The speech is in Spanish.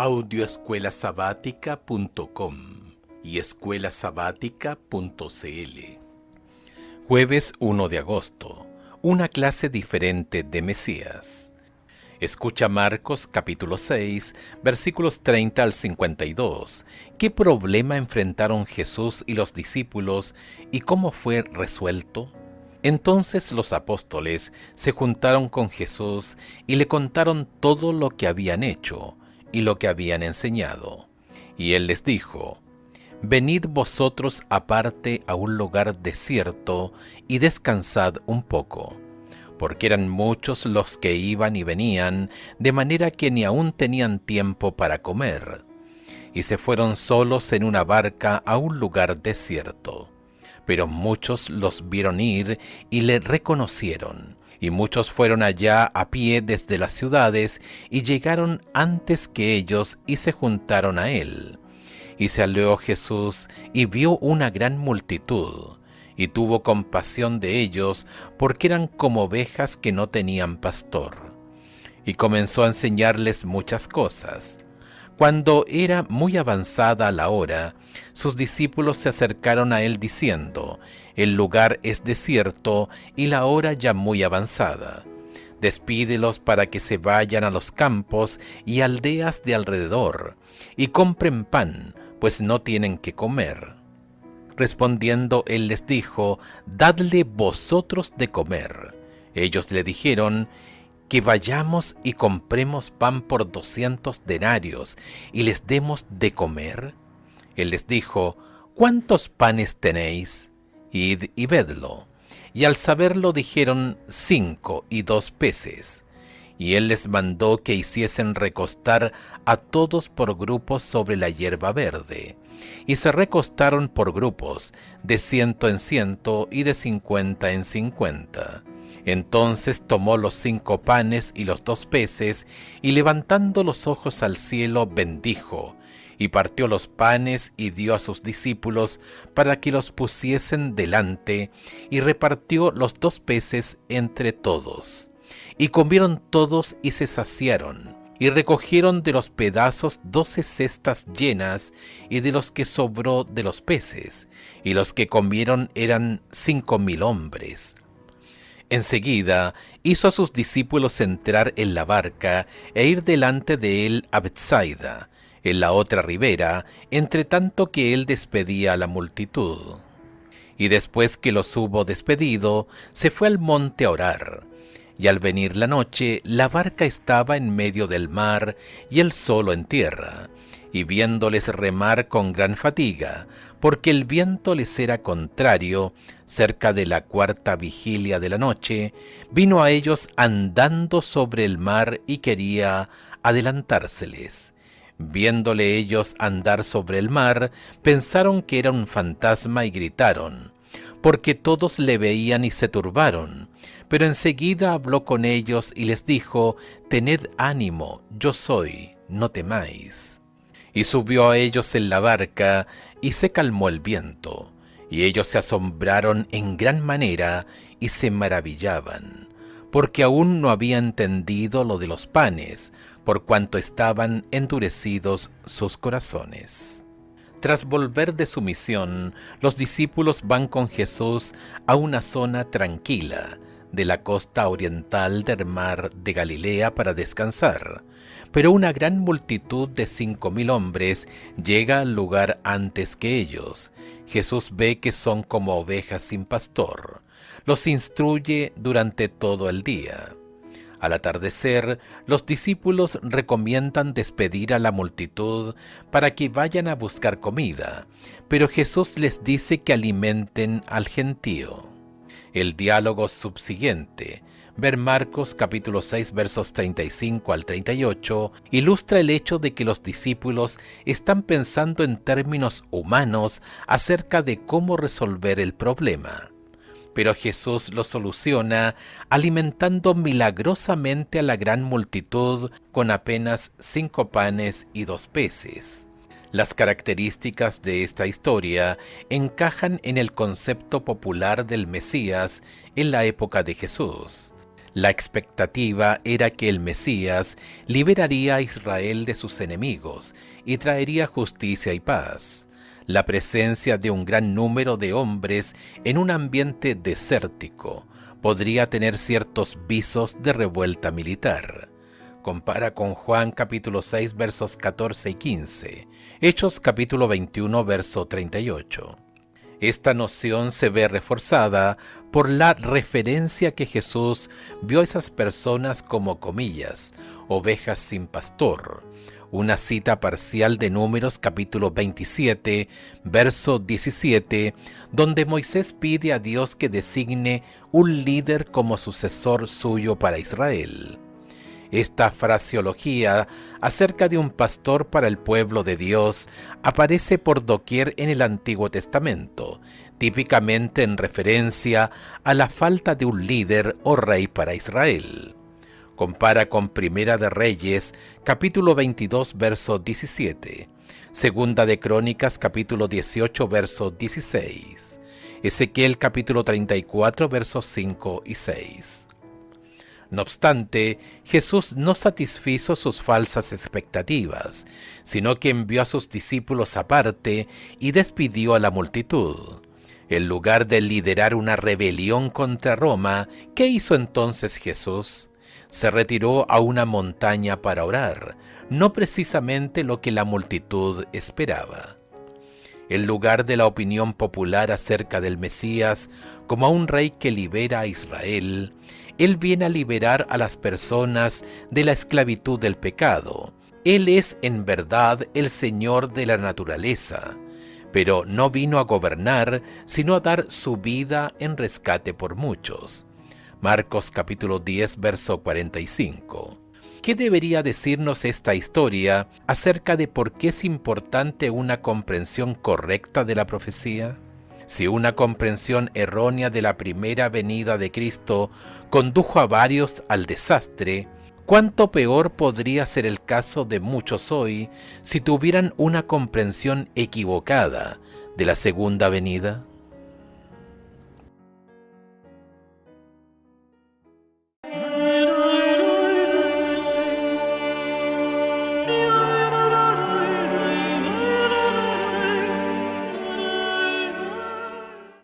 audioescuelasabática.com y escuelasabática.cl. Jueves 1 de agosto. Una clase diferente de Mesías. Escucha Marcos capítulo 6, versículos 30 al 52. ¿Qué problema enfrentaron Jesús y los discípulos y cómo fue resuelto? Entonces los apóstoles se juntaron con Jesús y le contaron todo lo que habían hecho y lo que habían enseñado. Y él les dijo: Venid vosotros aparte a un lugar desierto y descansad un poco, porque eran muchos los que iban y venían, de manera que ni aún tenían tiempo para comer. Y se fueron solos en una barca a un lugar desierto. Pero muchos los vieron ir y le reconocieron, y muchos fueron allá a pie desde las ciudades y llegaron antes que ellos y se juntaron a él. Y salió Jesús y vio una gran multitud, y tuvo compasión de ellos, porque eran como ovejas que no tenían pastor. Y comenzó a enseñarles muchas cosas. Cuando era muy avanzada la hora, sus discípulos se acercaron a él diciendo: El lugar es desierto y la hora ya muy avanzada. Despídelos para que se vayan a los campos y aldeas de alrededor, y compren pan, pues no tienen que comer. Respondiendo él les dijo: Dadle vosotros de comer. Ellos le dijeron: Que vayamos y compremos pan por 200 denarios y les demos de comer. Él les dijo: ¿Cuántos panes tenéis? Id y vedlo. Y al saberlo dijeron: 5 y 2 peces. Y él les mandó que hiciesen recostar a todos por grupos sobre la hierba verde. Y se recostaron por grupos, de 100 en 100 y de 50 en 50. Entonces tomó los 5 panes y los 2 peces, y levantando los ojos al cielo bendijo, y partió los panes y dio a sus discípulos para que los pusiesen delante, y repartió los 2 peces entre todos. Y comieron todos y se saciaron, y recogieron de los pedazos 12 cestas llenas, y de los que sobró de los peces, y los que comieron eran 5,000 hombres. Enseguida hizo a sus discípulos entrar en la barca e ir delante de él a Betsaida, en la otra ribera, entre tanto que él despedía a la multitud. Y después que los hubo despedido, se fue al monte a orar. Y al venir la noche, la barca estaba en medio del mar y él solo en tierra. Y viéndoles remar con gran fatiga, porque el viento les era contrario, cerca de la 4ª vigilia de la noche, vino a ellos andando sobre el mar y quería adelantárseles. Viéndole ellos andar sobre el mar, pensaron que era un fantasma y gritaron, porque todos le veían y se turbaron. Pero enseguida habló con ellos y les dijo: Tened ánimo, yo soy, no temáis. Y subió a ellos en la barca, y se calmó el viento. Y ellos se asombraron en gran manera, y se maravillaban, porque aún no habían entendido lo de los panes, por cuanto estaban endurecidos sus corazones. Tras volver de su misión, los discípulos van con Jesús a una zona tranquila de la costa oriental del mar de Galilea para descansar. Pero una gran multitud de 5,000 hombres llega al lugar antes que ellos. Jesús ve que son como ovejas sin pastor. Los instruye durante todo el día. Al atardecer, los discípulos recomiendan despedir a la multitud para que vayan a buscar comida, pero Jesús les dice que alimenten al gentío. El diálogo subsiguiente, ver Marcos capítulo 6 versos 35 al 38, ilustra el hecho de que los discípulos están pensando en términos humanos acerca de cómo resolver el problema. Pero Jesús lo soluciona alimentando milagrosamente a la gran multitud con apenas 5 panes y 2 peces. Las características de esta historia encajan en el concepto popular del Mesías en la época de Jesús. La expectativa era que el Mesías liberaría a Israel de sus enemigos y traería justicia y paz. La presencia de un gran número de hombres en un ambiente desértico podría tener ciertos visos de revuelta militar. Compara con Juan capítulo 6 versos 14 y 15, Hechos capítulo 21 verso 38. Esta noción se ve reforzada por la referencia que Jesús vio a esas personas como, comillas, ovejas sin pastor. Una cita parcial de Números capítulo 27, verso 17, donde Moisés pide a Dios que designe un líder como sucesor suyo para Israel. Esta fraseología acerca de un pastor para el pueblo de Dios aparece por doquier en el Antiguo Testamento, típicamente en referencia a la falta de un líder o rey para Israel. Compara con Primera de Reyes, capítulo 22, verso 17, Segunda de Crónicas, capítulo 18, verso 16, Ezequiel, capítulo 34, versos 5 y 6. No obstante, Jesús no satisfizo sus falsas expectativas, sino que envió a sus discípulos aparte y despidió a la multitud. En lugar de liderar una rebelión contra Roma, ¿qué hizo entonces Jesús? Se retiró a una montaña para orar, no precisamente lo que la multitud esperaba. En lugar de la opinión popular acerca del Mesías como a un rey que libera a Israel, Él viene a liberar a las personas de la esclavitud del pecado. Él es en verdad el Señor de la naturaleza, pero no vino a gobernar, sino a dar su vida en rescate por muchos. Marcos capítulo 10, verso 45. ¿Qué debería decirnos esta historia acerca de por qué es importante una comprensión correcta de la profecía? Si una comprensión errónea de la primera venida de Cristo condujo a varios al desastre, ¿cuánto peor podría ser el caso de muchos hoy si tuvieran una comprensión equivocada de la segunda venida?